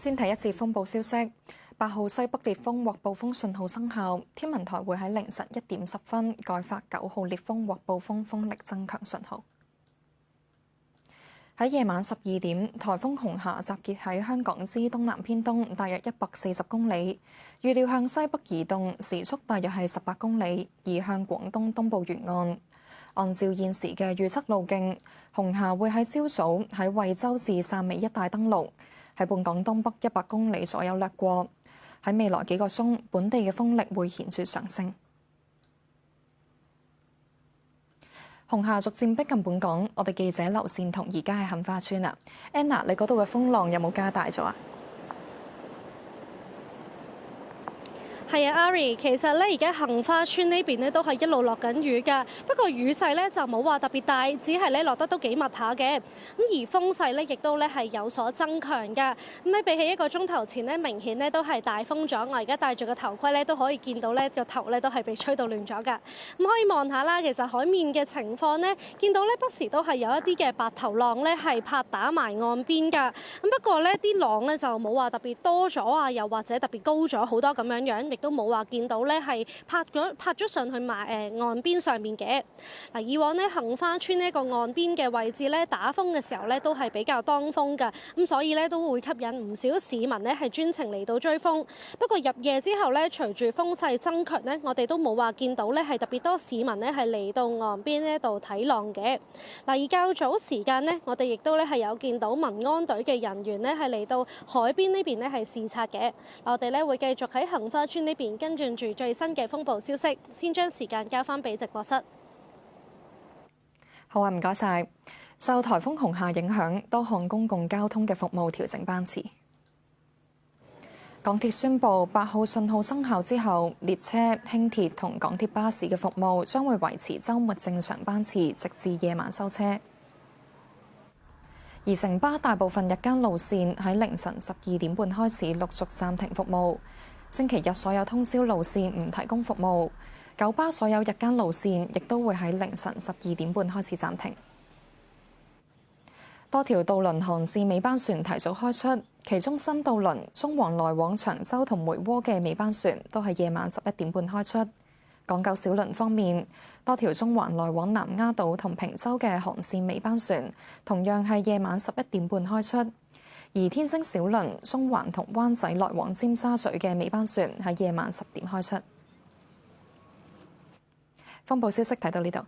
先睇一節風暴消息，8號西北烈風或暴風信號生效，天文台會喺凌晨1點10分改發9號烈風或暴風風力增強信號。喺夜晚12點，颱風紅霞集結喺香港之東南偏東，大約140公里，預料向西北移動，時速大約係18公里，移向廣東東部沿岸。按照現時嘅預測路徑，紅霞會喺朝早喺惠州至汕尾一帶登陸，喺本港東北100公里左右掠過。喺未來幾個鐘，本地嘅風力會顯著上升。紅霞逐漸逼近本港，我哋記者劉善彤而家喺杏花邨啊。Anna， 你嗰度嘅風浪有冇加大咗啊？係啊 ，Ari， 其實咧而家杏花邨呢邊咧都係一路落緊雨㗎，不過雨勢咧就冇話特別大，只係咧落得都幾密下嘅。咁而風勢咧亦都咧係有所增強㗎。咁咧比起一個鐘頭前咧，明顯咧都係大風咗。我而家戴住個頭盔咧都可以見到咧個頭咧都係被吹到亂咗㗎。咁可以望下啦，其實海面嘅情況咧，見到咧不時都係有一啲嘅白頭浪咧係拍打埋岸邊㗎。咁不過咧啲浪咧就冇話特別多咗啊，又或者特別高咗好多咁樣，亦都冇話見到咧係拍咗上去埋岸邊上面嘅。嗱，以往咧杏花邨呢個岸邊嘅位置咧打風嘅時候咧都係比較當風㗎，咁所以咧都會吸引唔少市民咧係專程嚟到追風。不過入夜之後咧，隨住風勢增強咧，我哋都冇話見到咧係特別多市民咧係嚟到岸邊呢度睇浪嘅。嗱，而較早時間呢，我哋亦都咧係有見到民安隊嘅人員咧係嚟到海邊呢邊咧係視察嘅。我哋咧會繼續喺杏花邨呢邊跟進住最新嘅風暴消息，先將時間交翻俾直播室。好啊，唔該晒。受颱風紅霞影響，多項公共交通嘅服務調整班次。港鐵宣布8號信號生效之後，列車、輕鐵同港鐵巴士嘅服務將會維持週末正常班次，直至夜晚收車。而城巴大部分日間路線喺凌晨12點半開始陸續暫停服務。星期日所有通宵路線唔提供服務，九巴所有日間路線亦都會喺凌晨12點半開始暫停。多條渡輪航線尾班船提早開出，其中新渡輪中環來往長洲同梅窩嘅尾班船都係夜晚11點半開出。港九小輪方面，多條中環來往南丫島同坪洲嘅航線尾班船同樣係夜晚11點半開出。而天星小輪中環同灣仔來往尖沙咀嘅尾班船喺夜晚10點開出。風暴消息睇到呢度。